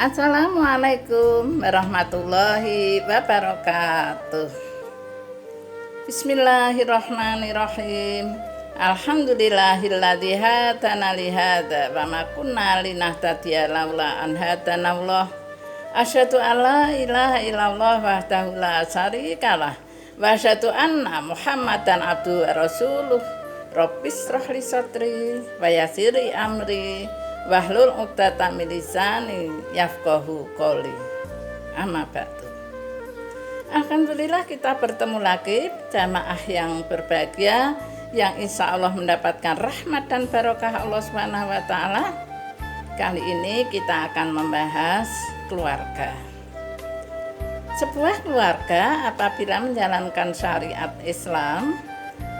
Assalamualaikum warahmatullahi wabarakatuh. Bismillahirrahmanirrahim. Alhamdulillahilladzi hadana li hadza wa ma kunna linahtadiya laula an hadanallah. Asyhadu an la ilaha illallah wahdahu la syarikalah wa asyhadu anna Muhammadan abduhu wa rasuluh. Rabbis shrah li sadri wa yassir li amri wahlul 'uqdatam min lisani yafqahu qouli. Amma ba'du. Alhamdulillah kita bertemu lagi jamaah yang berbahagia yang insya Allah mendapatkan rahmat dan barokah Allah Subhanahu wa taala. Kali ini kita akan membahas keluarga. Sebuah keluarga apabila menjalankan syariat Islam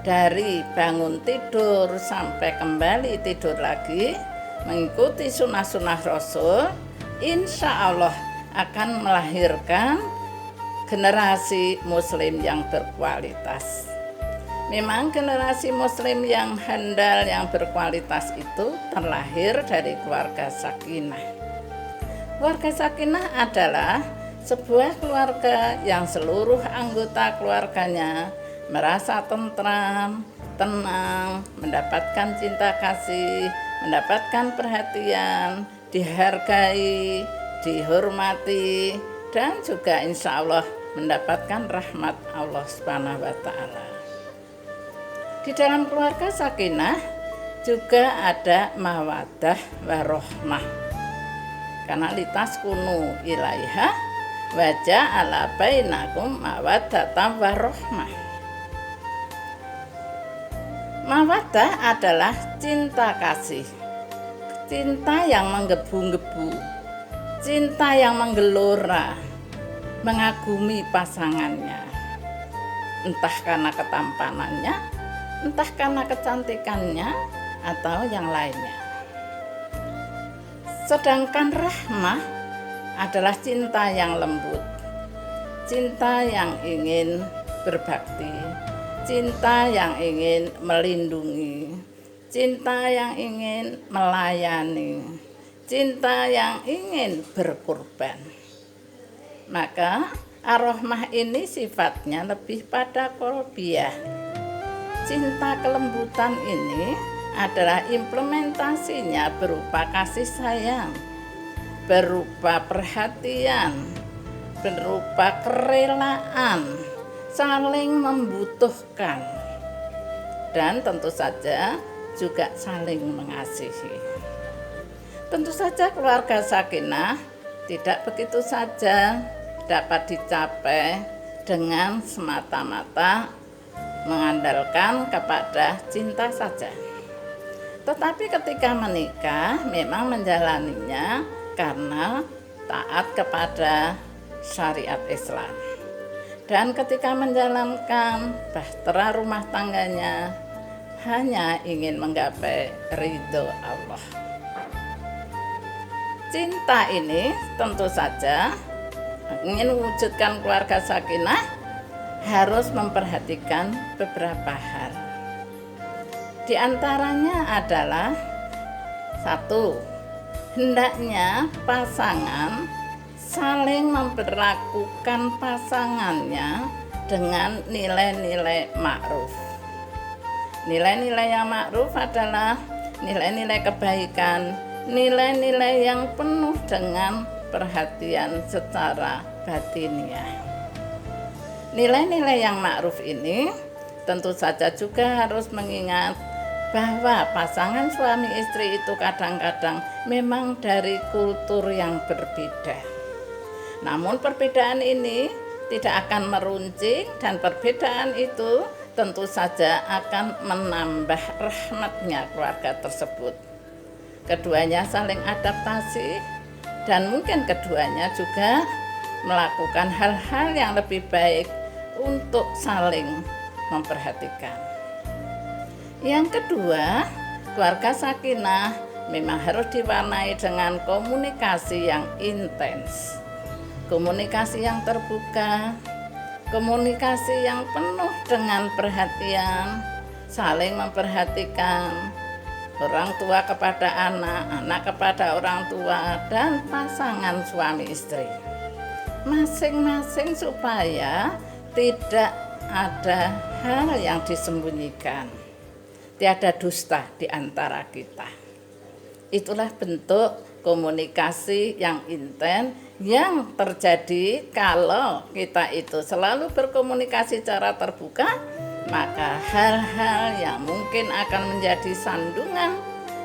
dari bangun tidur sampai kembali tidur lagi, mengikuti sunnah-sunnah Rasul, insya Allah akan melahirkan generasi muslim yang berkualitas. Memang generasi muslim yang handal, yang berkualitas itu terlahir dari keluarga sakinah. Keluarga sakinah adalah sebuah keluarga yang seluruh anggota keluarganya merasa tentram, tenang, mendapatkan cinta kasih, mendapatkan perhatian, dihargai, dihormati, dan juga insya Allah mendapatkan rahmat Allah Subhanahu wa taala. Di dalam keluarga sakinah juga ada mawaddah warohmah. Karena litaskunu ilaiha wa ja'ala bainakum mawaddatan warohmah. Mawaddah adalah cinta kasih, cinta yang menggebu-gebu, cinta yang menggelora, mengagumi pasangannya, entah karena ketampanannya, entah karena kecantikannya, atau yang lainnya. Sedangkan rahmah adalah cinta yang lembut, cinta yang ingin berbakti, cinta yang ingin melindungi, cinta yang ingin melayani, cinta yang ingin berkorban. Maka ar-rahmah ini sifatnya lebih pada qalbiyah. Cinta kelembutan ini adalah implementasinya berupa kasih sayang, berupa perhatian, berupa kerelaan, saling membutuhkan, dan tentu saja juga saling mengasihi. Tentu saja keluarga sakinah tidak begitu saja dapat dicapai dengan semata-mata mengandalkan kepada cinta saja. Tetapi ketika menikah memang menjalaninya karena taat kepada syariat Islam. Dan ketika menjalankan bahtera rumah tangganya hanya ingin menggapai ridho Allah. Cinta ini tentu saja ingin mewujudkan keluarga sakinah harus memperhatikan beberapa hal. Di antaranya adalah satu, hendaknya pasangan saling memperlakukan pasangannya dengan nilai-nilai ma'ruf. Nilai-nilai yang ma'ruf adalah nilai-nilai kebaikan, nilai-nilai yang penuh dengan perhatian secara batiniah. Nilai-nilai yang ma'ruf ini tentu saja juga harus mengingat bahwa pasangan suami istri itu kadang-kadang memang dari kultur yang berbeda. Namun perbedaan ini tidak akan meruncing dan perbedaan itu tentu saja akan menambah rahmatnya keluarga tersebut. Keduanya saling adaptasi dan mungkin keduanya juga melakukan hal-hal yang lebih baik untuk saling memperhatikan. Yang kedua, keluarga sakinah memang harus diwarnai dengan komunikasi yang intens, komunikasi yang terbuka, komunikasi yang penuh dengan perhatian, saling memperhatikan, orang tua kepada anak, anak kepada orang tua, dan pasangan suami istri. Masing-masing supaya tidak ada hal yang disembunyikan. Tiada dusta di antara kita. Itulah bentuk komunikasi yang intens yang terjadi kalau kita itu selalu berkomunikasi secara terbuka, maka hal-hal yang mungkin akan menjadi sandungan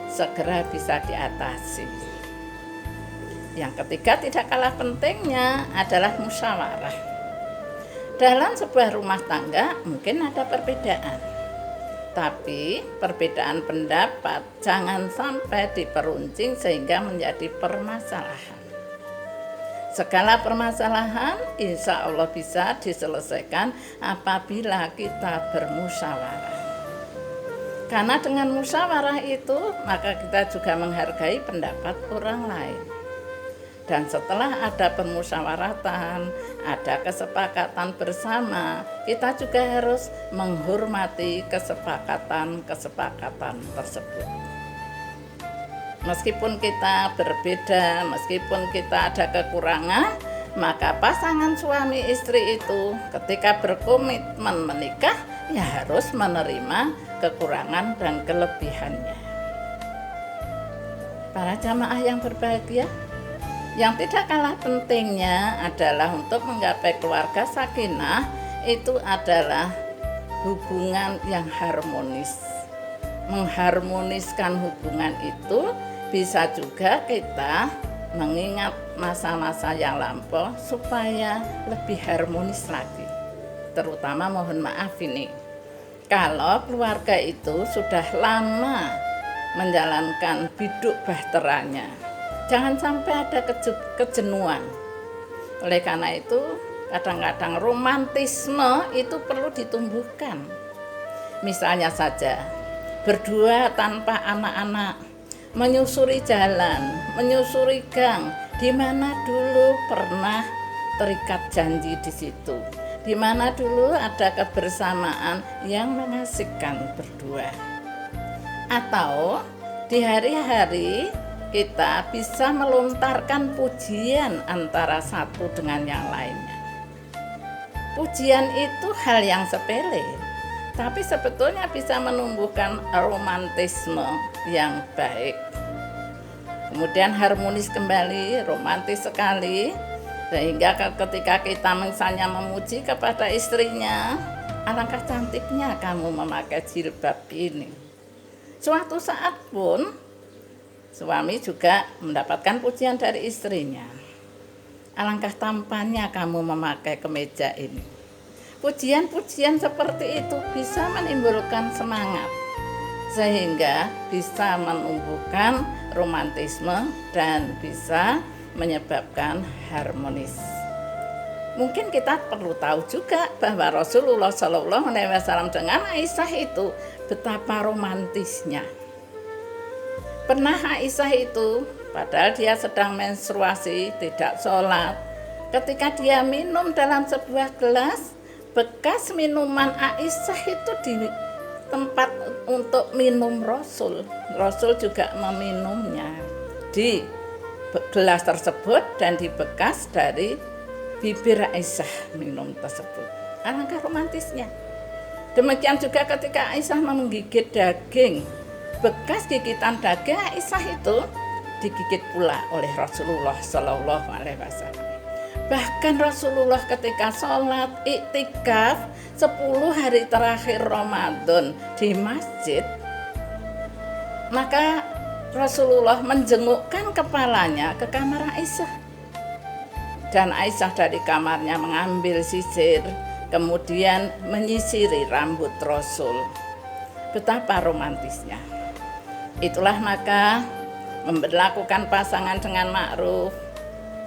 segera bisa diatasi. Yang ketiga, tidak kalah pentingnya adalah musyawarah. Dalam sebuah rumah tangga mungkin ada perbedaan, tapi perbedaan pendapat jangan sampai diperuncing sehingga menjadi permasalahan. Segala permasalahan insya Allah bisa diselesaikan apabila kita bermusyawarah. Karena dengan musyawarah itu maka kita juga menghargai pendapat orang lain. Dan setelah ada permusyawaratan, ada kesepakatan bersama, kita juga harus menghormati kesepakatan tersebut. Meskipun kita berbeda, meskipun kita ada kekurangan, maka pasangan suami istri itu ketika berkomitmen menikah, ya harus menerima kekurangan dan kelebihannya. Para jamaah yang berbahagia, yang tidak kalah pentingnya adalah untuk menggapai keluarga sakinah, itu adalah hubungan yang harmonis. Mengharmoniskan hubungan itu bisa juga kita mengingat masa-masa yang lampau supaya lebih harmonis lagi. Terutama mohon maaf ini, kalau keluarga itu sudah lama menjalankan biduk bahteranya, jangan sampai ada kejenuhan. Oleh karena itu, kadang-kadang romantisme itu perlu ditumbuhkan. Misalnya saja, berdua tanpa anak-anak, menyusuri jalan, menyusuri gang, di mana dulu pernah terikat janji di situ, di mana dulu ada kebersamaan yang mengasihkan berdua. Atau di hari-hari kita bisa melontarkan pujian antara satu dengan yang lainnya. Pujian itu hal yang sepele, tapi sebetulnya bisa menumbuhkan romantisme yang baik. Kemudian harmonis kembali, romantis sekali, sehingga ketika kita misalnya memuji kepada istrinya, alangkah cantiknya kamu memakai jilbab ini. Suatu saat pun suami juga mendapatkan pujian dari istrinya. Alangkah tampannya kamu memakai kemeja ini. Pujian-pujian seperti itu bisa menimbulkan semangat, sehingga bisa menumbuhkan romantisme dan bisa menyebabkan harmonis. Mungkin kita perlu tahu juga bahwa Rasulullah SAW dengan Aisyah itu betapa romantisnya. Pernah Aisyah itu, padahal dia sedang menstruasi, tidak sholat, ketika dia minum dalam sebuah gelas, bekas minuman Aisyah itu di tempat untuk minum Rasul juga meminumnya di gelas tersebut dan di bekas dari bibir Aisyah minum tersebut. Alangkah romantisnya. Demikian juga ketika Aisyah menggigit daging, bekas gigitan daging Aisyah itu digigit pula oleh Rasulullah SAW. Bahkan Rasulullah ketika sholat iktikaf 10 hari terakhir Ramadan di masjid, maka Rasulullah menjengukkan kepalanya ke kamar Aisyah. Dan Aisyah dari kamarnya mengambil sisir, kemudian menyisiri rambut Rasul. Betapa romantisnya. Itulah maka memperlakukan pasangan dengan ma'ruf,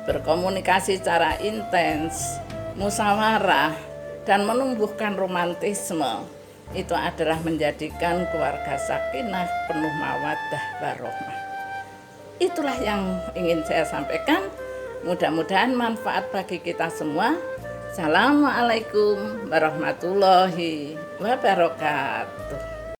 berkomunikasi secara intens, musyawarah, dan menumbuhkan romantisme, itu adalah menjadikan keluarga sakinah penuh mawaddah warahmah. Itulah yang ingin saya sampaikan. Mudah-mudahan manfaat bagi kita semua. Assalamualaikum warahmatullahi wabarakatuh.